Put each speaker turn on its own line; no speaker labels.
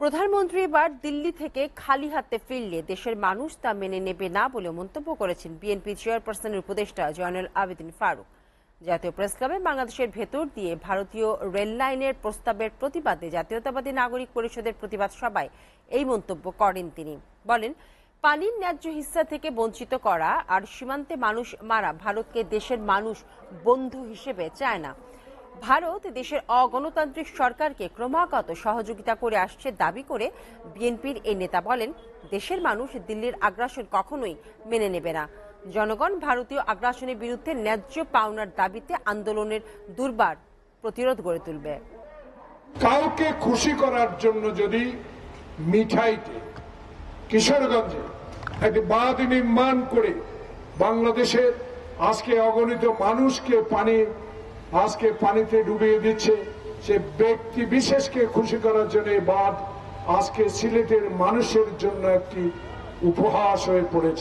প্রধানমন্ত্রী এবার দিল্লি থেকে খালি হাতে ফিরলে দেশের মানুষ তা মেনে নেবে না বলে মন্তব্য করেছেন বিএনপি চেয়ারপারসনের উপদেষ্টা জয়নুল আবেদিন ফারুক। জাতীয় প্রেস ক্লাবে বাংলাদেশের ভেতর দিয়ে ভারতীয় রেল লাইনের প্রস্তাবের প্রতিবাদে জাতীয়তাবাদী নাগরিক পরিষদের প্রতিবাদ সভায় এই মন্তব্য করেন তিনি। বলেন, পানির ন্যায্য হিস্সা থেকে বঞ্চিত করা আর সীমান্তে মানুষ মারা ভারতকে দেশের মানুষ বন্ধু হিসেবে চায় না। ভারত দেশের অগণতান্ত্রিক সরকারকে ক্রমাগত সহযোগিতা করে আসছে দাবি করে বিএনপির এই নেতা বলেন, দেশের মানুষ দিল্লির আগ্রাসন কখনোই মেনে নেবে না। জনগণ ভারতীয় আগ্রাসনের বিরুদ্ধে ন্যায্য পাওনার দাবিতে আন্দোলনের দুর্বার প্রতিরোধ গড়ে তুলবে।
কাউকে খুশি করার জন্য যদি মিঠাইতে কিশোরগঞ্জে একটি বাঁধ নির্মাণ করে বাংলাদেশের আজকে অগণিত মানুষকে পানিতে ডুবিয়ে দিচ্ছে, সে ব্যক্তি বিশেষকে খুশি করার জন্য বাঁধ আজকে সিলেটের মানুষের জন্য একটি উপহাস হয়ে পড়েছে।